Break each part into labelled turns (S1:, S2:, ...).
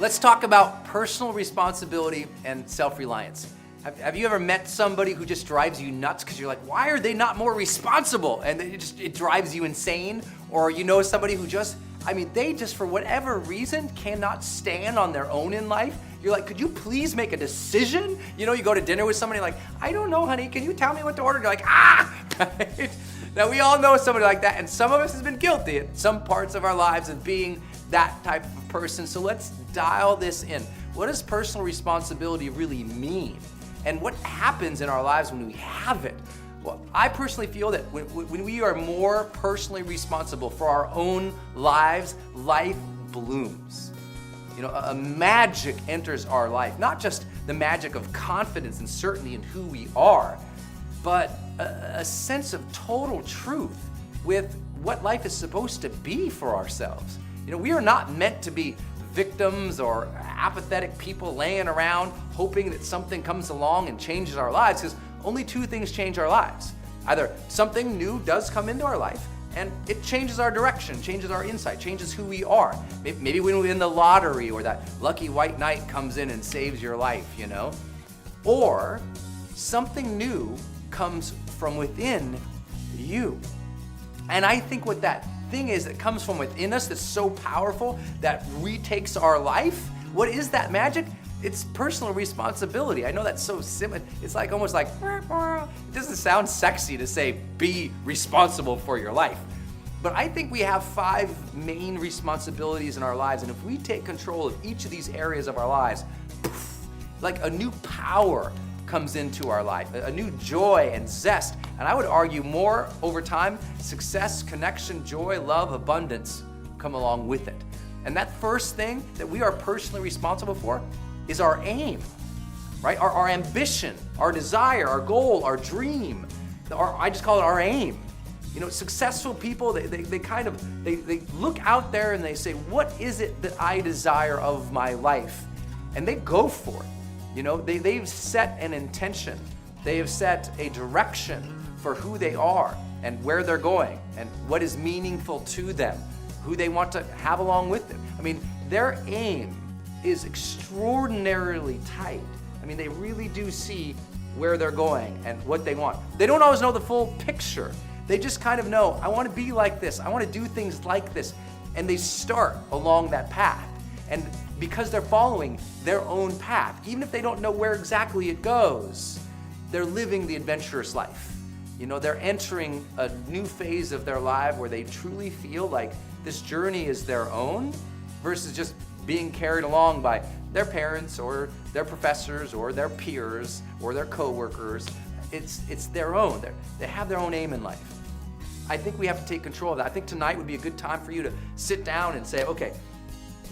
S1: Let's talk about personal responsibility and self-reliance. Have you ever met somebody who just drives you nuts because you're like, why are they not more responsible? And it drives you insane. Or you know somebody who they just for whatever reason cannot stand on their own in life. You're like, could you please make a decision? You know, you go to dinner with somebody like, I don't know, honey, can you tell me what to order? You're like, right? Now we all know somebody like that, and some of us has been guilty at some parts of our lives of being that type of person. So let's dial this in. What does personal responsibility really mean? And what happens in our lives when we have it? Well, I personally feel that when we are more personally responsible for our own lives, life blooms. You know, a magic enters our life, not just the magic of confidence and certainty in who we are, but a sense of total truth with what life is supposed to be for ourselves. You know, we are not meant to be victims or apathetic people laying around hoping that something comes along and changes our lives, because only two things change our lives. Either something new does come into our life and it changes our direction, changes our insight, changes who we are. Maybe when we win the lottery or that lucky white knight comes in and saves your life, you know? Or something new comes from within you. And I think what that thing is that comes from within us that's so powerful that retakes our life, what is that magic? It's personal responsibility. I know that's so simple. It's like almost like, it doesn't sound sexy to say be responsible for your life. But I think we have 5 main responsibilities in our lives, and if we take control of each of these areas of our lives, like a new power comes into our life, a new joy and zest. And I would argue more over time, success, connection, joy, love, abundance come along with it. And that first thing that we are personally responsible for is our aim, right? Our ambition, our desire, our goal, our dream. I just call it our aim. You know, successful people, they look out there and they say, what is it that I desire of my life? And they go for it. You know, they've set an intention. They have set a direction for who they are and where they're going and what is meaningful to them, who they want to have along with them. I mean, their aim is extraordinarily tight. I mean, they really do see where they're going and what they want. They don't always know the full picture. They just kind of know, I want to be like this. I want to do things like this. And they start along that path. And because they're following their own path, even if they don't know where exactly it goes, they're living the adventurous life. You know, they're entering a new phase of their life where they truly feel like this journey is their own versus just being carried along by their parents or their professors or their peers or their coworkers. It's their own. They have their own aim in life. I think we have to take control of that. I think tonight would be a good time for you to sit down and say, okay,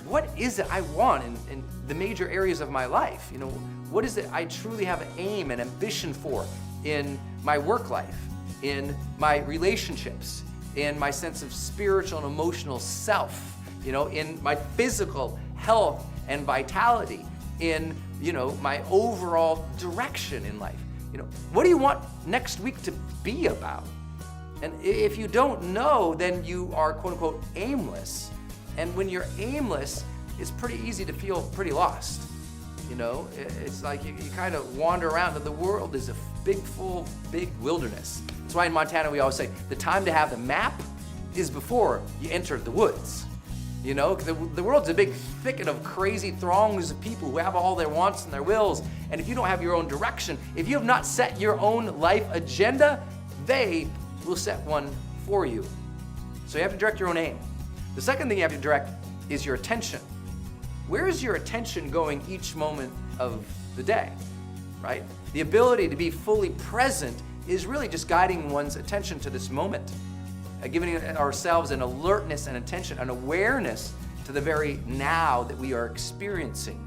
S1: what is it I want in the major areas of my life? You know, what is it I truly have an aim and ambition for in my work life, in my relationships, in my sense of spiritual and emotional self, you know, in my physical health and vitality, in, you know, my overall direction in life. You know, what do you want next week to be about? And if you don't know, then you are quote unquote aimless. And when you're aimless, it's pretty easy to feel pretty lost. You know, it's like you kind of wander around, and the world is a big wilderness. That's why in Montana we always say the time to have the map is before you enter the woods. You know, the world's a big thicket of crazy throngs of people who have all their wants and their wills. And if you don't have your own direction, if you have not set your own life agenda, they will set one for you. So you have to direct your own aim. The second thing you have to direct is your attention. Where is your attention going each moment of the day, right? The ability to be fully present is really just guiding one's attention to this moment. Giving ourselves an alertness and attention, an awareness to the very now that we are experiencing,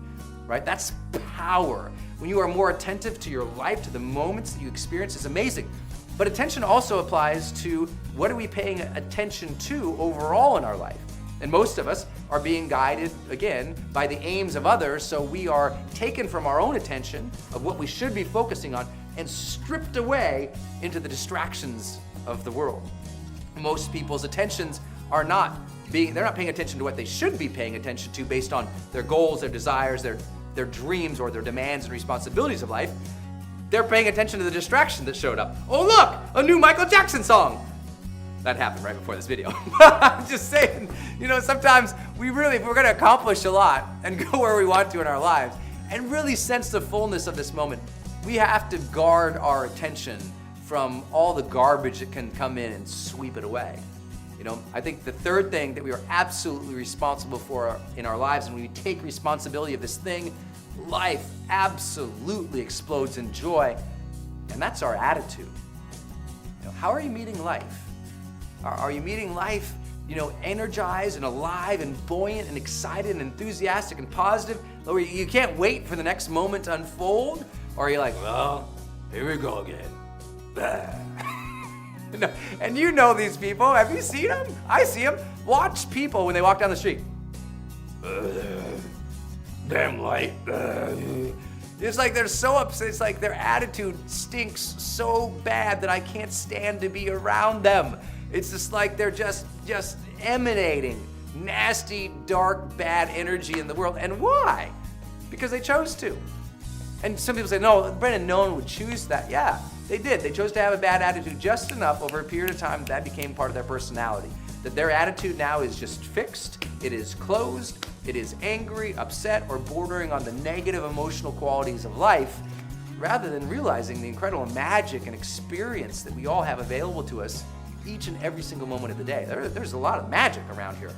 S1: right? That's power. When you are more attentive to your life, to the moments that you experience, it's amazing. But attention also applies to what are we paying attention to overall in our life? And most of us are being guided, again, by the aims of others, so we are taken from our own attention of what we should be focusing on and stripped away into the distractions of the world. Most people's attentions are not they're not paying attention to what they should be paying attention to based on their goals, their desires, their dreams, or their demands and responsibilities of life. They're paying attention to the distraction that showed up. Oh look, a new Michael Jackson song. That happened right before this video. I'm just saying, sometimes if we're gonna accomplish a lot and go where we want to in our lives and really sense the fullness of this moment, we have to guard our attention from all the garbage that can come in and sweep it away. I think the third thing that we are absolutely responsible for in our lives, and when we take responsibility of this thing, life absolutely explodes in joy, and that's our attitude. How are you meeting life? Are you meeting life, energized and alive and buoyant and excited and enthusiastic and positive? Or you can't wait for the next moment to unfold? Or are you like, well, here we go again. And these people. Have you seen them? I see them. Watch people when they walk down the street. Damn light. It's like they're so upset. It's like their attitude stinks so bad that I can't stand to be around them. It's just like they're just emanating nasty, dark, bad energy in the world. And why? Because they chose to. And some people say, no, Brendon, no one would choose that. Yeah, they did. They chose to have a bad attitude just enough over a period of time that became part of their personality. That their attitude now is just fixed, it is closed, it is angry, upset, or bordering on the negative emotional qualities of life, rather than realizing the incredible magic and experience that we all have available to us each and every single moment of the day. There's a lot of magic around here,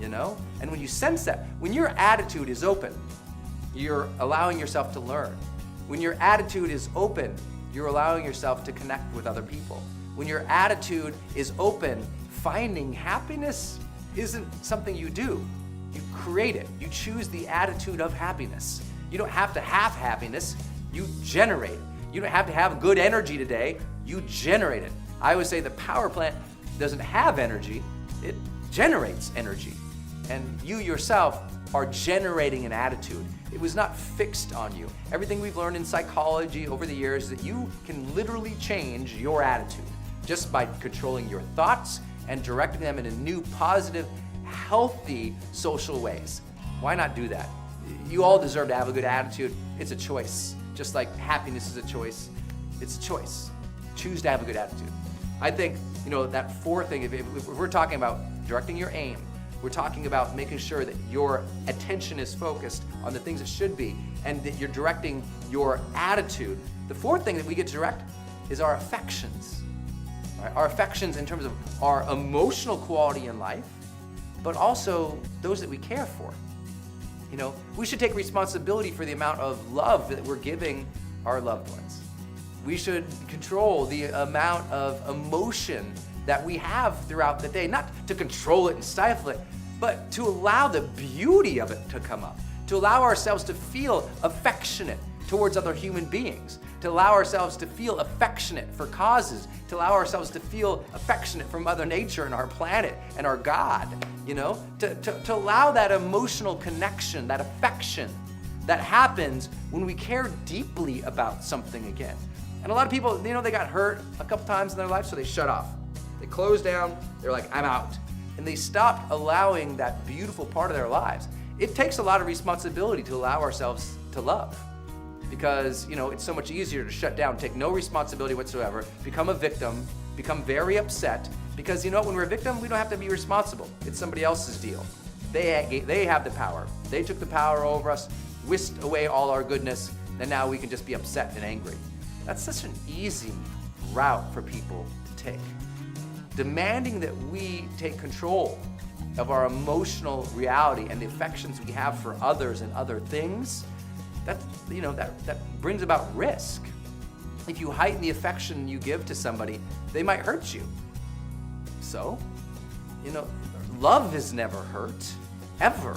S1: And when you sense that, when your attitude is open, you're allowing yourself to learn. When your attitude is open, you're allowing yourself to connect with other people. When your attitude is open, finding happiness isn't something you do. You create it. You choose the attitude of happiness. You don't have to have happiness. You generate it. You don't have to have good energy today. You generate it. I always say the power plant doesn't have energy. It generates energy. And you yourself are generating an attitude. It was not fixed on you. Everything we've learned in psychology over the years is that you can literally change your attitude just by controlling your thoughts and directing them in a new, positive, healthy social ways. Why not do that? You all deserve to have a good attitude. It's a choice. Just like happiness is a choice. It's a choice. Choose to have a good attitude. I think, that fourth thing, if we're talking about directing your aim, we're talking about making sure that your attention is focused on the things it should be and that you're directing your attitude. The fourth thing that we get to direct is our affections. Right? Our affections in terms of our emotional quality in life, but also those that we care for. We should take responsibility for the amount of love that we're giving our loved ones. We should control the amount of emotion that we have throughout the day, not to control it and stifle it, but to allow the beauty of it to come up, to allow ourselves to feel affectionate towards other human beings, to allow ourselves to feel affectionate for causes, to allow ourselves to feel affectionate for Mother Nature and our planet and our God, to allow that emotional connection, that affection that happens when we care deeply about something again. And a lot of people, they got hurt a couple times in their life, so they shut off. They closed down, they're like, I'm out. And they stopped allowing that beautiful part of their lives. It takes a lot of responsibility to allow ourselves to love. Because, it's so much easier to shut down, take no responsibility whatsoever, become a victim, become very upset. Because when we're a victim, we don't have to be responsible. It's somebody else's deal. They have the power. They took the power over us, whisked away all our goodness, and now we can just be upset and angry. That's such an easy route for people to take. Demanding that we take control of our emotional reality and the affections we have for others and other things, that brings about risk. If you heighten the affection you give to somebody, they might hurt you. So, love is never hurt, ever.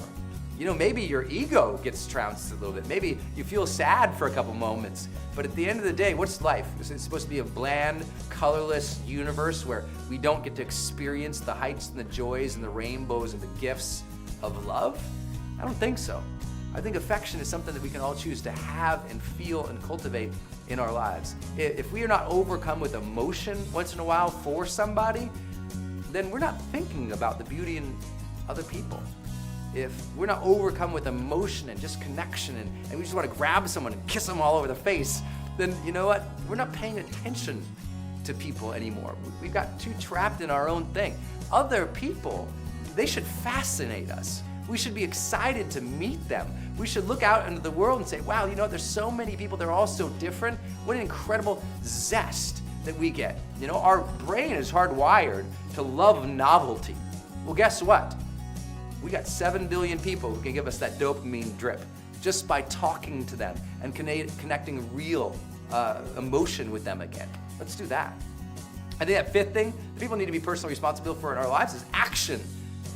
S1: Maybe your ego gets trounced a little bit. Maybe you feel sad for a couple moments. But at the end of the day, what's life? Is it supposed to be a bland, colorless universe where we don't get to experience the heights and the joys and the rainbows and the gifts of love? I don't think so. I think affection is something that we can all choose to have and feel and cultivate in our lives. If we are not overcome with emotion once in a while for somebody, then we're not thinking about the beauty other people, if we're not overcome with emotion and just connection and we just want to grab someone and kiss them all over the face, then you know what? We're not paying attention to people anymore. We've got too trapped in our own thing. Other people, they should fascinate us. We should be excited to meet them. We should look out into the world and say, wow, you know what? There's so many people, they're all so different. What an incredible zest that we get. You know, our brain is hardwired to love novelty. Well, guess what? We got 7 billion people who can give us that dopamine drip just by talking to them and connecting real emotion with them again. Let's do that. I think that fifth thing that people need to be personally responsible for in our lives is action,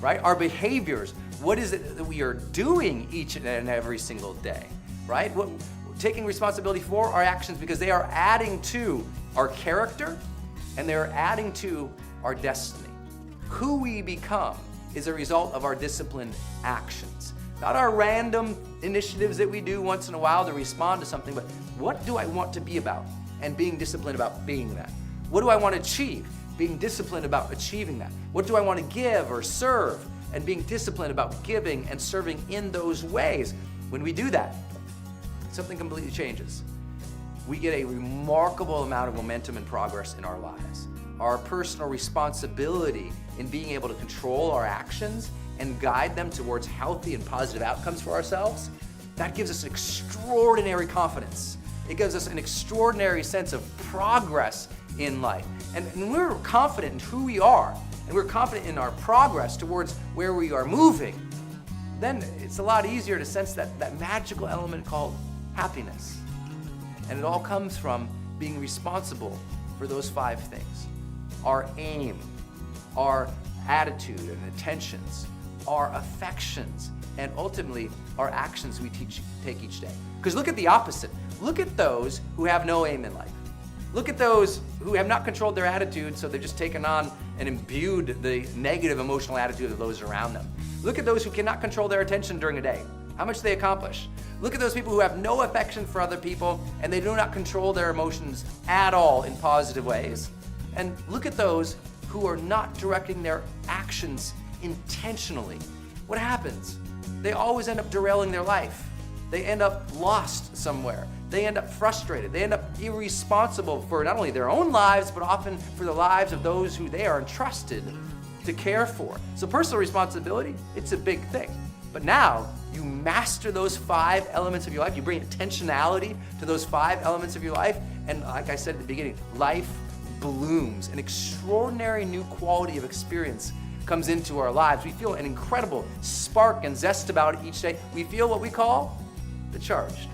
S1: right? Our behaviors. What is it that we are doing each and every single day, right? Taking responsibility for our actions, because they are adding to our character and they're adding to our destiny. Who we become is a result of our disciplined actions. Not our random initiatives that we do once in a while to respond to something, but what do I want to be about? And being disciplined about being that. What do I want to achieve? Being disciplined about achieving that. What do I want to give or serve? And being disciplined about giving and serving in those ways. When we do that, something completely changes. We get a remarkable amount of momentum and progress in our lives. Our personal responsibility in being able to control our actions and guide them towards healthy and positive outcomes for ourselves, that gives us extraordinary confidence. It gives us an extraordinary sense of progress in life. And when we're confident in who we are, and we're confident in our progress towards where we are moving, then it's a lot easier to sense that magical element called happiness. And it all comes from being responsible for those 5 things. Our aim, our attitude and intentions, our affections, and ultimately our actions we take each day. Because look at the opposite. Look at those who have no aim in life. Look at those who have not controlled their attitude, so they're just taken on and imbued the negative emotional attitude of those around them. Look at those who cannot control their attention during a day. How much they accomplish. Look at those people who have no affection for other people and they do not control their emotions at all in positive ways. And look at those who are not directing their actions intentionally. What happens? They always end up derailing their life. They end up lost somewhere. They end up frustrated. They end up irresponsible for not only their own lives, but often for the lives of those who they are entrusted to care for. So personal responsibility, it's a big thing. But now you master those 5 elements of your life. You bring intentionality to those 5 elements of your life. And like I said at the beginning, life blooms. An extraordinary new quality of experience comes into our lives. We feel an incredible spark and zest about it each day. We feel what we call the charged.